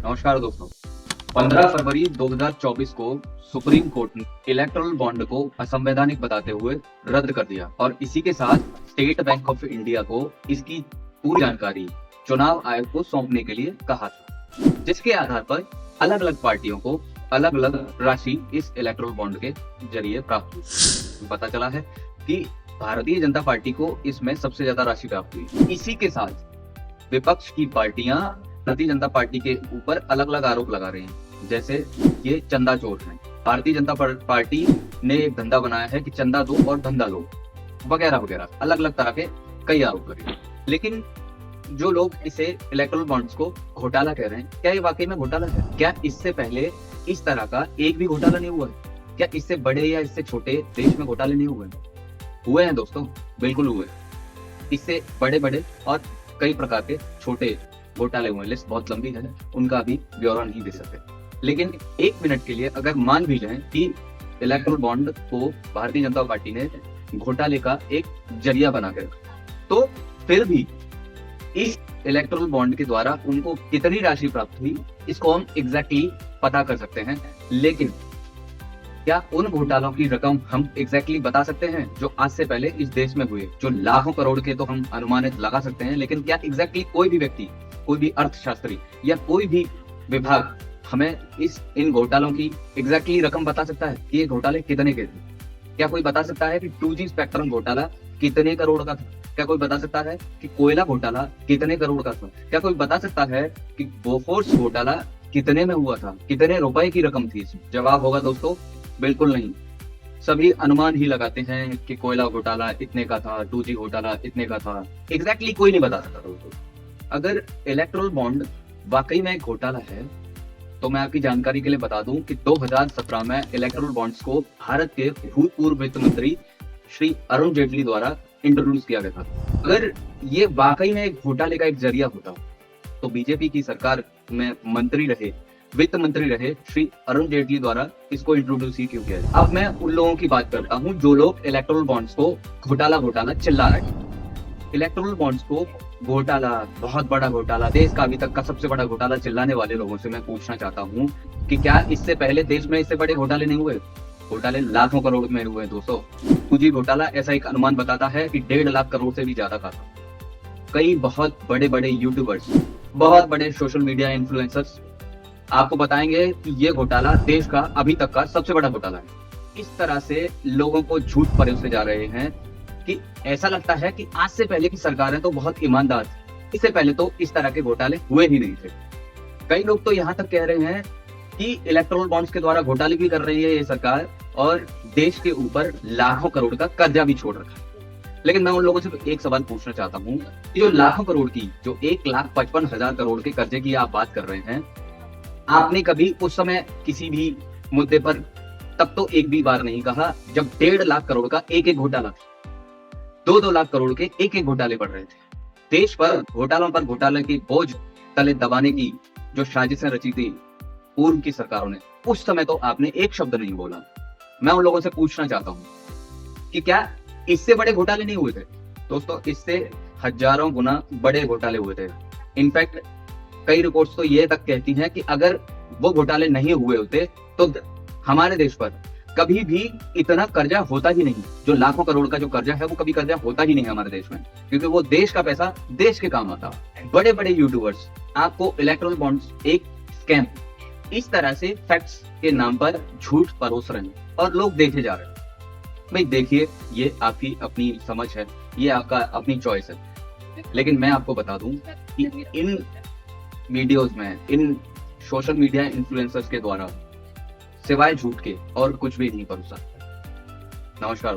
नमस्कार दोस्तों। 15 फरवरी 2024 को सुप्रीम कोर्ट ने इलेक्टोरल बॉन्ड को असंवैधानिक बताते हुए रद्द कर दिया और इसी के साथ स्टेट बैंक ऑफ इंडिया को इसकी पूरी जानकारी चुनाव आयोग को सौंपने के लिए कहा था, जिसके आधार पर अलग अलग पार्टियों को अलग अलग राशि इस इलेक्टोरल बॉन्ड के जरिए प्राप्त हुई। पता चला है कि भारतीय जनता पार्टी को इसमें सबसे ज्यादा राशि प्राप्त हुई। इसी के साथ विपक्ष की पार्टियां भारतीय जनता पार्टी के ऊपर अलग अलग आरोप लगा रहे हैं, जैसे ये चंदा चोर हैं। भारतीय जनता पार्टी ने एक धंधा बनाया है कि चंदा दो और धंधा लो वगैरह वगैरह, अलग अलग तरह के कई आरोप लगे। लेकिन जो लोग इसे इलेक्टोरल बॉन्ड्स को घोटाला कह रहे हैं, क्या ये वाकई में घोटाला है? क्या इससे पहले इस तरह का एक भी घोटाला नहीं हुआ है? क्या इससे बड़े या इससे छोटे देश में घोटाले नहीं हुए हैं दोस्तों? बिल्कुल हुए। इससे बड़े बड़े और कई प्रकार के छोटे घोटाले हुए। लिस्ट बहुत लंबी है, उनका अभी ब्यौरा नहीं दे सकते। लेकिन एक मिनट के लिए अगर मान भी लें कि इलेक्टोरल बॉन्ड को भारतीय जनता पार्टी ने घोटाले का एक जरिया बना कर, तो फिर भी इस इलेक्टोरल बॉन्ड के द्वारा उनको कितनी राशि प्राप्त हुई इसको हम एग्जैक्टली पता कर सकते हैं। लेकिन क्या उन घोटालों की रकम हम एग्जैक्टली बता सकते हैं जो आज से पहले इस देश में हुए, जो लाखों करोड़ के तो हम अनुमानित लगा सकते हैं, लेकिन क्या एग्जैक्टली कोई भी व्यक्ति, कोई भी अर्थशास्त्री या कोई भी विभाग हमें इन घोटालों की एग्जैक्टली रकम बता सकता है कि ये घोटाले कितने के थे? क्या कोई बता सकता है कि 2G स्पेक्ट्रम घोटाला कितने करोड़ का था? क्या कोई बता सकता है कि कोयला घोटाला कितने करोड़ का था? क्या कोई बता सकता है कि बोफोर्स घोटाला कितने में हुआ था, कितने रुपए की रकम थी इसमें? जवाब होगा दोस्तों, बिल्कुल नहीं। सभी अनुमान ही लगाते हैं कि कोयला घोटाला इतने का था, 2G घोटाला इतने का था। एग्जैक्टली कोई नहीं बता सकता दोस्तों। अगर इलेक्टोरल बॉन्ड वाकई में एक घोटाला है तो मैं आपकी जानकारी के लिए बता दूं कि 2017 में इलेक्टोरल बॉन्ड्स को भारत के भूतपूर्व वित्त मंत्री श्री अरुण जेटली द्वारा इंट्रोड्यूस किया गया था। अगर ये वाकई में एक घोटाले का एक जरिया होता तो बीजेपी की सरकार में मंत्री रहे, वित्त मंत्री रहे श्री अरुण जेटली द्वारा इसको इंट्रोड्यूस ही क्यों किया जाए? अब मैं उन लोगों की बात करता हूं जो लोग इलेक्टोरल बॉन्ड्स को घोटाला चिल्ला रहे हैं। इलेक्टोरल बॉन्ड्स को घोटाला, बहुत बड़ा घोटाला, देश का अभी तक का सबसे बड़ा घोटाला चिल्लाने वाले लोगों से मैं पूछना चाहता हूं कि क्या इससे पहले देश में इससे बड़े घोटाले नहीं हुए? घोटाले लाखों करोड़ में हुए दोस्तों। 2G घोटाला ऐसा एक अनुमान बताता है कि 1.5 लाख करोड़ से भी ज्यादा का था। कई बहुत बड़े बड़े यूट्यूबर्स, बहुत बड़े सोशल मीडिया इन्फ्लुएंसर्स आपको बताएंगे कि ये घोटाला देश का अभी तक का सबसे बड़ा घोटाला है। इस तरह से लोगों को झूठ परोसे जा रहे हैं कि ऐसा लगता है कि आज से पहले की सरकारें तो बहुत ईमानदार थी, इससे पहले तो इस तरह के घोटाले हुए ही नहीं थे। कई लोग तो यहाँ तक कह रहे हैं कि इलेक्टोरल बॉन्ड्स के द्वारा घोटाले भी कर रही है ये सरकार और देश के ऊपर लाखों करोड़ का कर्जा भी छोड़ रखा है। लेकिन मैं उन लोगों से एक सवाल पूछना चाहता हूँ कि जो लाखों करोड़ की, जो 1,55,000 करोड़ के कर्जे की आप बात कर रहे हैं, आपने कभी उस समय किसी भी मुद्दे पर तब तो एक भी बार नहीं कहा जब 1.5 लाख करोड़ का एक घोटाला, 2-2 लाख करोड़ के एक घोटाले पड़ रहे थे। देश पर घोटालों पर घोटाले की बोझ तले दबाने की जो साजिशें रची थी पूर्व की सरकारों ने, उस समय तो आपने एक शब्द नहीं बोला। मैं उन लोगों से पूछना चाहता हूं कि क्या इससे बड़े घोटाले नहीं हुए थे? दोस्तों, इससे हजारों गुना बड़े घोटाले हुए थे। इनफैक्ट कई रिपोर्ट्स तो ये तक कहती हैं कि अगर वो घोटाले नहीं हुए होते तो हमारे देश पर कभी भी इतना कर्जा होता ही नहीं। जो लाखों करोड़ का जो कर्जा है वो कभी कर्जा होता ही नहीं हमारे देश में, क्योंकि वो देश का पैसा देश के काम आता। बड़े बड़े यूट्यूबर्स आपको इलेक्टोरल बॉन्ड्स एक स्कैम, इस तरह से फैक्ट्स के नाम पर झूठ परोस रहे हैं और लोग देखे जा रहे हैं। भाई देखिए, ये आपकी अपनी समझ है, ये आपका अपनी चॉइस है, लेकिन मैं आपको बता दूं कि इन वीडियोस में, इन सोशल मीडिया इन्फ्लुएंसर्स के द्वारा सिवाय झूठ के और कुछ भी नहीं परोसा। नमस्कार।